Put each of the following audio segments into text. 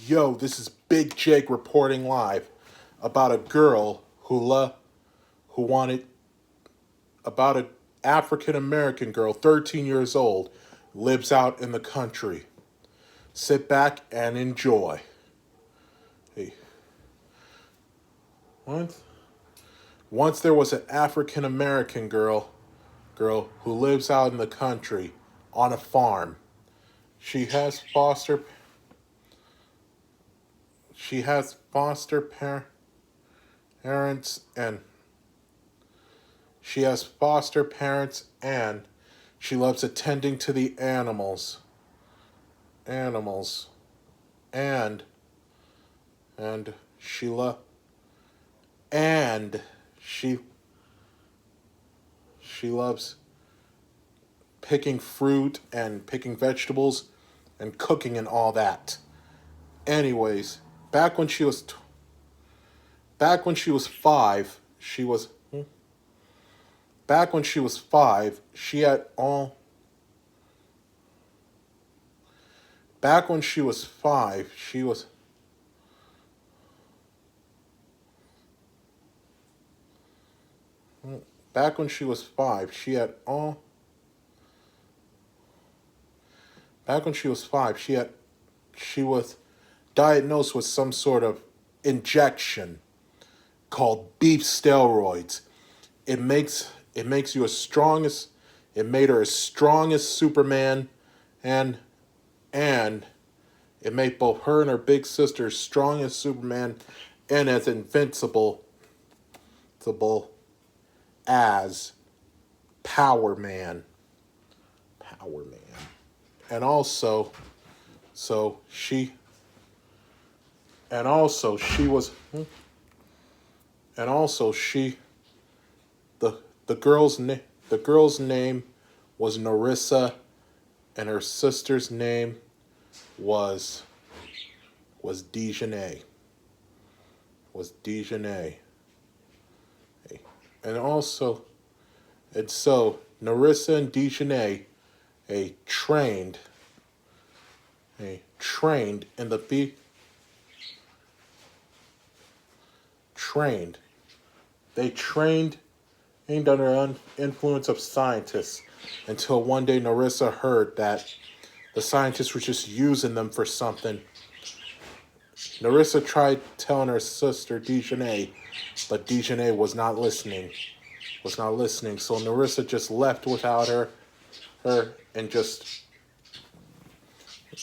Yo, this is Big Jake reporting live about a girl who wanted about an African American girl, 13 years old, lives out in the country. Sit back and enjoy. Hey, once once there was an African American girl who lives out in the country on a farm. She has foster she has parents and she has foster parents and she loves attending to the animals and and she lo- and she she loves picking fruit and picking vegetables and cooking and all that. Anyways, back when she was 5, back when she was 5, she had all back when she was 5, she was back when she was 5, she had all back when she was 5, she was diagnosed with some sort of injection called beef steroids. It makes you as strong as it made her as strong as Superman, and and it made both her and her big sister as strong as Superman and as invincible as Power Man. Power Man. And also, so she and also she was and also she the the girl's name was Narissa, and her sister's name was was Dejanay. Was Dejanay. And also and so Narissa and Dejanay a trained trained in the be trained they trained under influence of scientists until one day Narissa heard that the scientists were just using them for something. Narissa tried telling her sister Dejanay, but Dejanay was not listening. So Narissa just left without her and just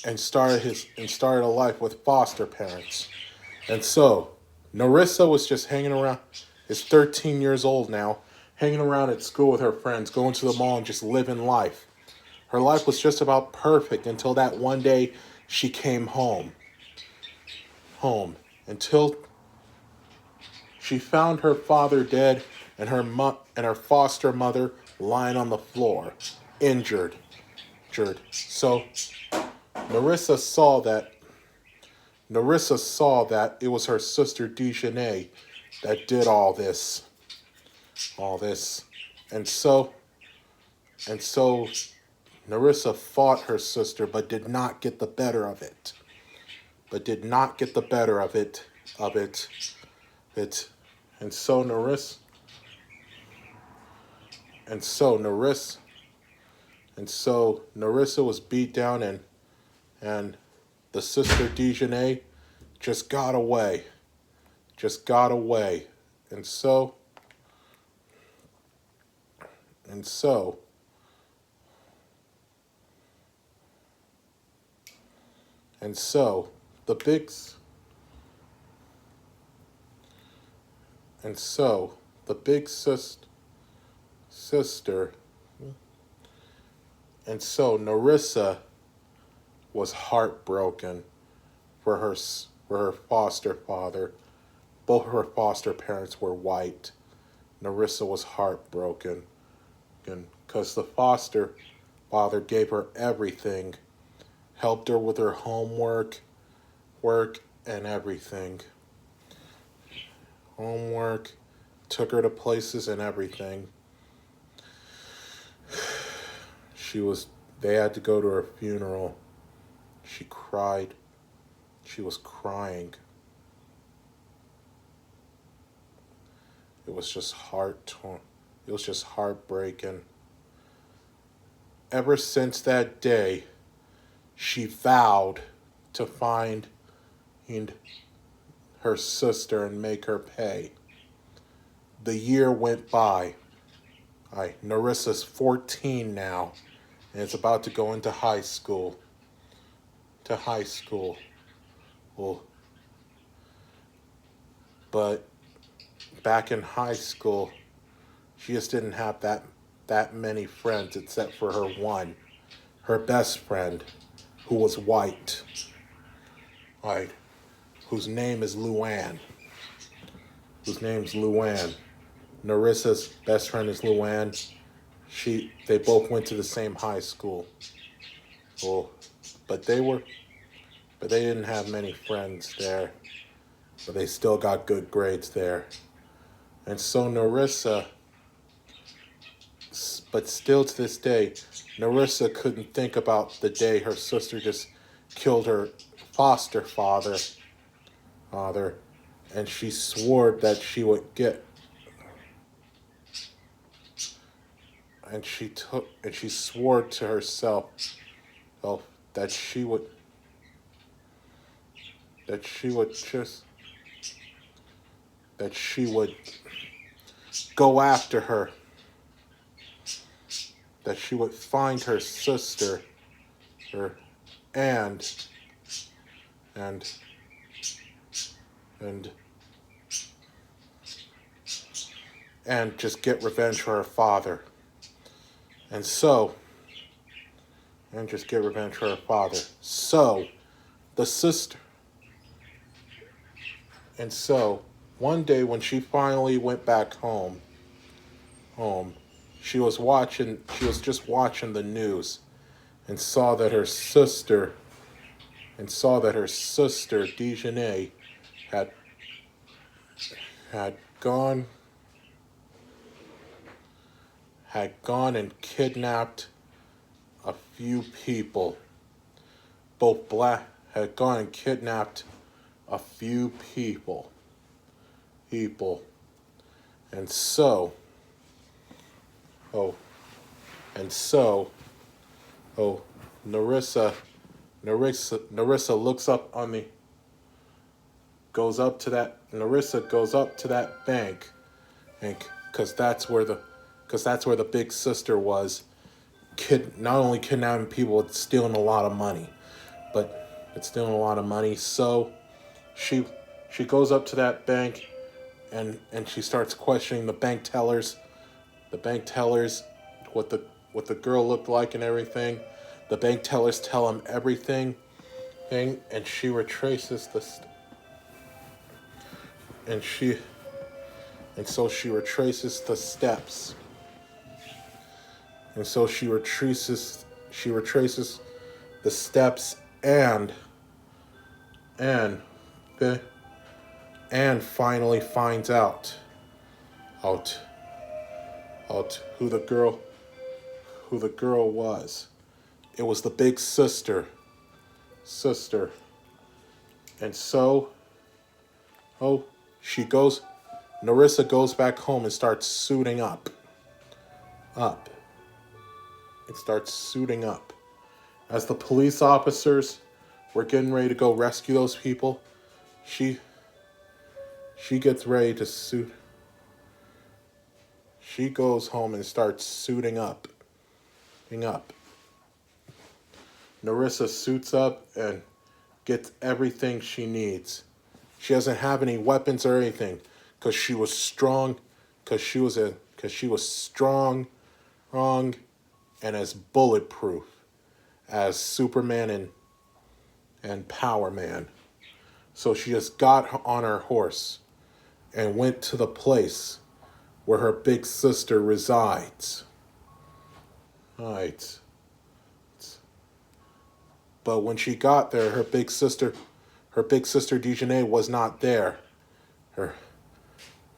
and started a life with foster parents. And so Narissa was just hanging around. Is 13 years old now, hanging around at school with her friends, going to the mall and just living life. Her life was just about perfect until that one day she came home until she found her father dead and and her foster mother lying on the floor, injured. So Narissa saw that it was her sister Dejanay that did all this, and so Narissa fought her sister, but did not get the better of it. But did not get the better of it, and so and so Narissa, Narissa was beat down, and the sister Dejanay just got away, and so and so and so the big and so the big sister and so Narissa was heartbroken for her foster father. Both of her foster parents were white. Narissa was heartbroken because the foster father gave her everything, helped her with her homework, work, and everything. Homework, took her to places and everything. She was. They had to go to her funeral. She cried. She was crying. It was just It was just heartbreaking. Ever since that day, she vowed to find her sister and make her pay. The year went by. Narissa's 14 now, and is about to go into high school. Well, but back in high school, she just didn't have that many friends except for her best friend, who was white. Whose name is Luann. Narissa's best friend is Luann. They both went to the same high school. Well, but they didn't have many friends there. But they still got good grades there. And so but still to this day, Narissa couldn't think about the day her sister just killed her foster father, and she swore that she would get, and she swore to herself, that she would go after her, that she would find her sister, and just get revenge for her father. So the sister. And so one day when she finally went back home, she was just watching the news and saw that her sister Dejanay had gone and kidnapped a few people. Had gone and kidnapped a few people. And so Narissa looks up on the Narissa goes up to that bank, and because that's where the big sister was, not only kidnapping people, it's stealing a lot of money. So she goes up to that bank, and she starts questioning the bank tellers, what the girl looked like and everything. The bank tellers tell him everything, and she retraces so she retraces the steps. And so she retraces the steps and finally finds out who the girl was. It was the big sister. And so Narissa goes back home and starts suiting up. As the police officers were getting ready to go rescue those people, she gets ready to suit. She goes home and starts suiting up. Narissa suits up and gets everything she needs. She doesn't have any weapons or anything because she was strong. Because she was strong, and as bulletproof as Superman and Power Man. So she just got on her horse and went to the place where her big sister resides. Right. But when she got there, her big sister Dejanay was not there.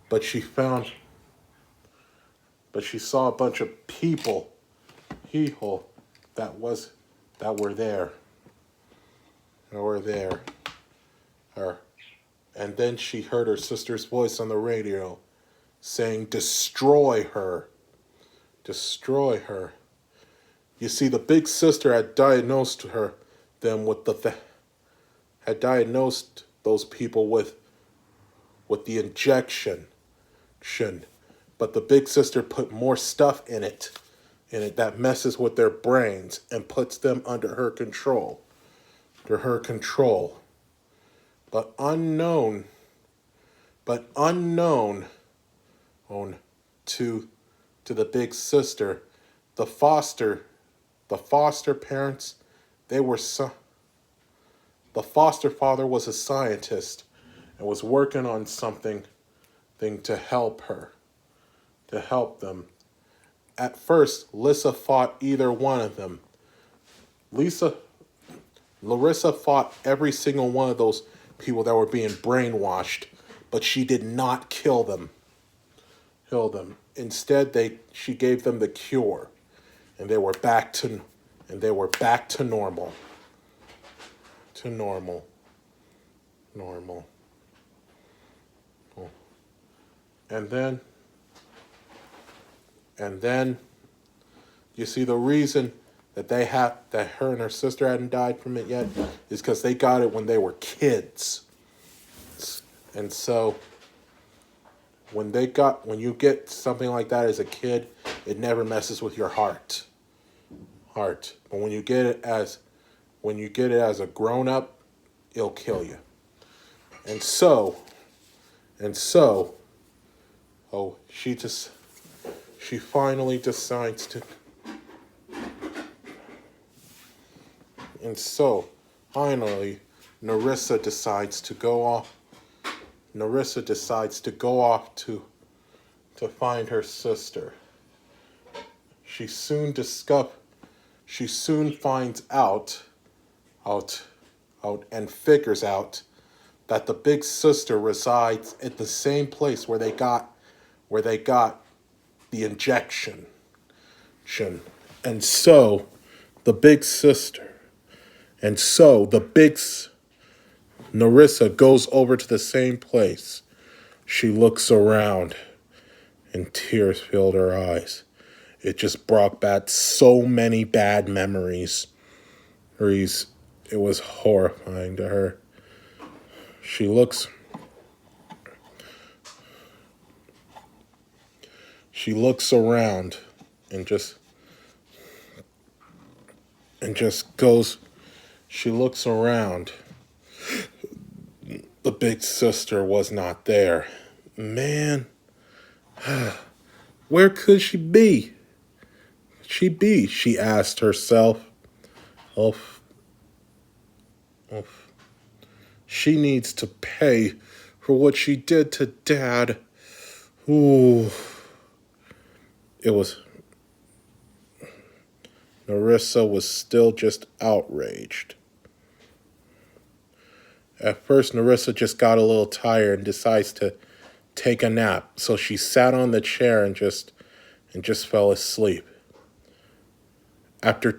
But she saw a bunch of people that were there. her. And then she heard her sister's voice on the radio saying, destroy her. Destroy her. You see, the big sister had diagnosed had diagnosed those people with the injection. But the big sister put more stuff in it that messes with their brains and puts them under her control. But unknown to the big sister, the foster parents, the foster father was a scientist and was working on something to help them. At first, Lissa fought either one of them. Larissa fought every single one of those people that were being brainwashed, but she did not kill them. Instead, she gave them the cure, and they were back to normal. Normal. And then you see the reason that her and her sister hadn't died from it yet is because they got it when they were kids. And so when you get something like that as a kid, it never messes with your heart. But when you get it as a grown up, it'll kill you. And so she finally decides to. And so, finally, Narissa decides to go off to find her sister. She soon finds out and figures out that the big sister resides at the same place where they got the injection. And so the big Narissa goes over to the same place. She looks around and tears filled her eyes. It just brought back so many bad memories. It was horrifying to her. She looks around and just goes. She looks around. The big sister was not there. Man, where could she be? She asked herself. She needs to pay for what she did to Dad. Ooh. Narissa was still just outraged. At first, Narissa just got a little tired and decides to take a nap. So she sat on the chair and just fell asleep. After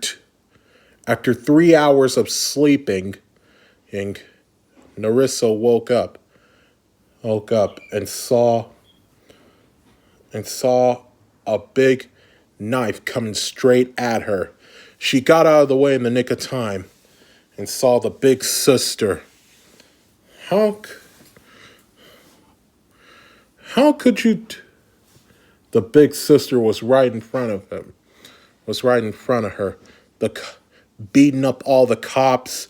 3 hours of sleeping, Narissa woke up and saw a big knife coming straight at her. She got out of the way in the nick of time and saw the big sister. How could you? The big sister was right in front of him. Beating up all the cops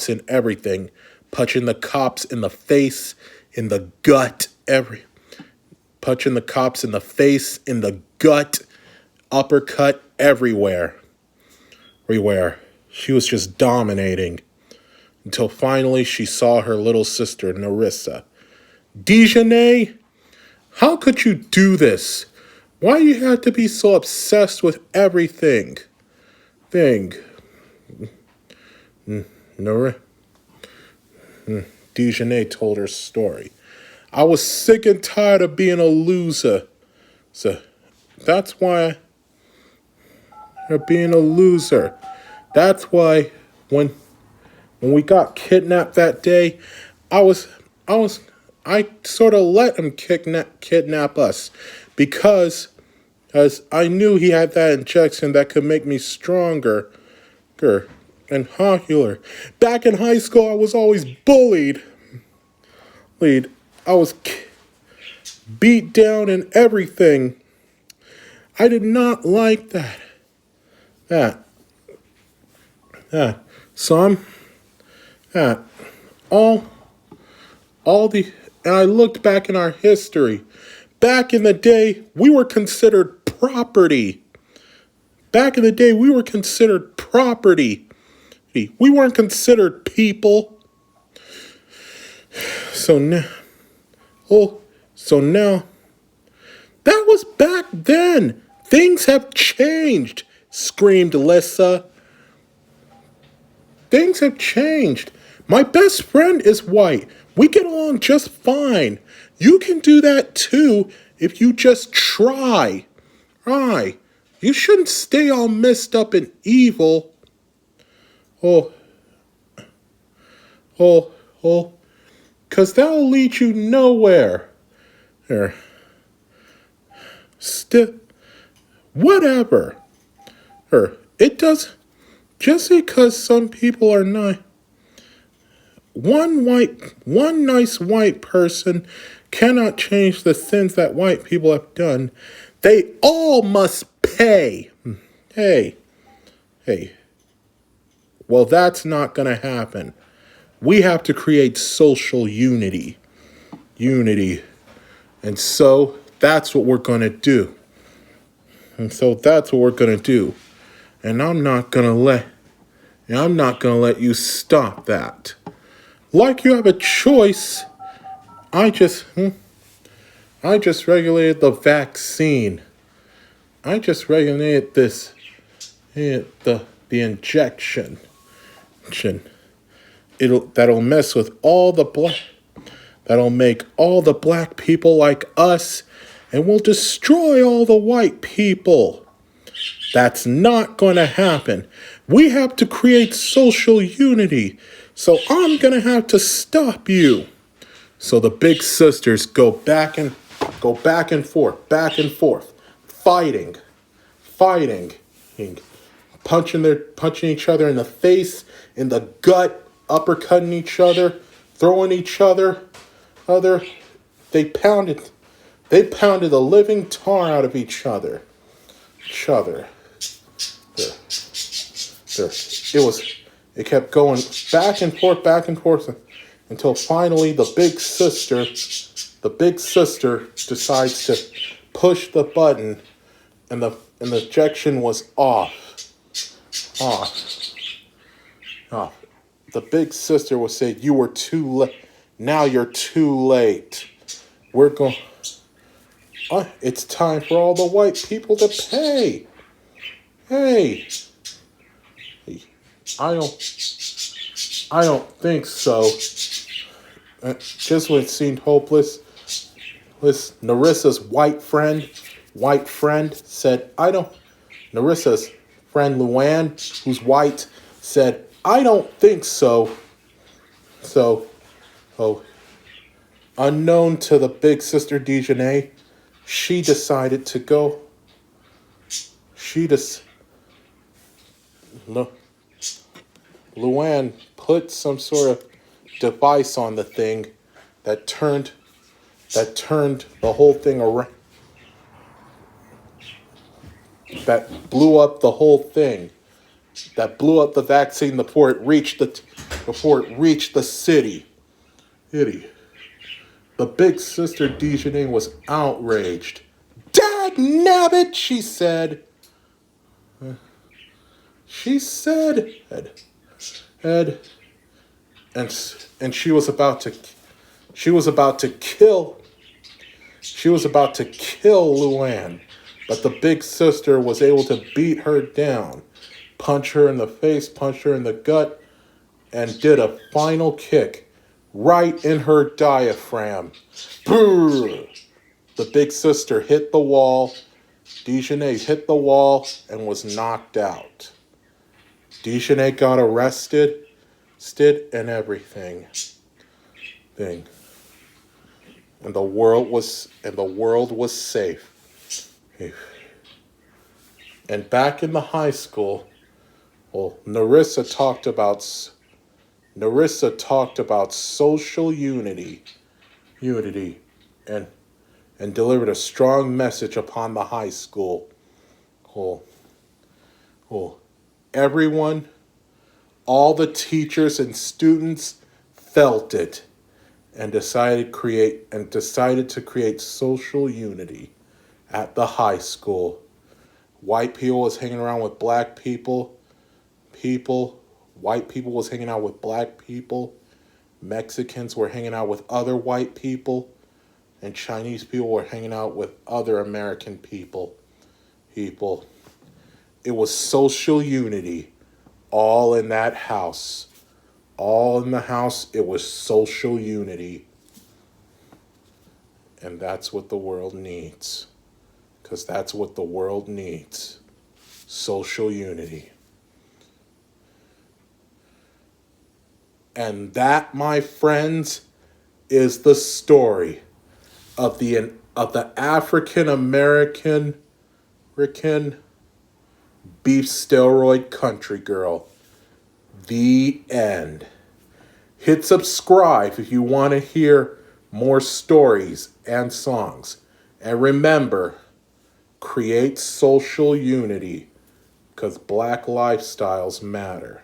and everything, punching the cops in the face, in the gut, punching the cops in the face, in the gut, uppercut, everywhere. She was just dominating until finally she saw her little sister, Narissa. Dijonay, how could you do this? Why you have to be so obsessed with everything? Dijonay told her story. I was sick and tired of being a loser. So that's why you're being a loser. That's why when when we got kidnapped that day, I was, I sort of let him kidnap us because as I knew he had that injection that could make me stronger and popular. Back in high school, I was always bullied. I was beat down and everything. I did not like that. So I'm that all the and I looked back in our history. Back in the day, we were considered property. Back in the day, we were considered property. We weren't considered people. So now, so now, that was back then. Things have changed, screamed Lissa. Things have changed. My best friend is white. We get along just fine. You can do that too if you just try. Try. You shouldn't stay all messed up and evil. Oh, oh, 'cause that'll lead you nowhere. There. Whatever. It does. Just because some people are nice. One nice white person cannot change the sins that white people have done. They all must pay. Hey. Well, that's not going to happen. We have to create social unity. And so that's what we're going to do. And I'm not going to let you stop that. Like you have a choice. I just regulated the vaccine. I just regulated the injection. That'll mess with that'll make all the black people like us and will destroy all the white people. That's not going to happen. We have to create social unity. So I'm going to have to stop you. So the big sisters go back and forth, fighting, punching each other in the face, in the gut, uppercutting each other, throwing each other. They pounded the living tar out of each other. It kept going back and forth until finally the big sister decides to push the button and the injection was off. The big sister will say, "You were too late. Now you're too late. It's time for all the white people to pay. Hey, I don't think so." Just when it seemed hopeless, Narissa's white friend said, Narissa's friend Luann, who's white, said, "I don't think so." So, unknown to the big sister Dejanay, she decided to go. Luann put some sort of device on the thing that turned the whole thing around. That blew up the whole thing. That blew up the vaccine before it reached the city. The big sister Dejanay was outraged. "Dag nabbit," she said. And she was about to kill Luann, but the big sister was able to beat her down, punch her in the face, punch her in the gut, and did a final kick right in her diaphragm. Brrr! The big sister hit the wall. Dejanay hit the wall and was knocked out. Dejanay got arrested, and everything. Thing. And the world was safe. And back in the high school, well, Narissa talked about social unity, and delivered a strong message upon the high school. Oh, oh. Everyone, all the teachers and students felt it and decided to create social unity at the high school. White people was hanging around with black people. White people was hanging out with black people. Mexicans were hanging out with other white people. And Chinese people were hanging out with other American people. It was social unity all in that house. All in the house, it was social unity. And that's what the world needs. Because that's what the world needs. Social unity. And that, my friends, is the story of the African American beef steroid country girl. The end. Hit subscribe if you want to hear more stories and songs. And remember, create social unity because black lifestyles matter.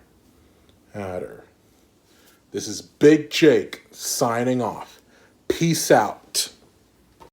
This is Big Jake signing off. Peace out.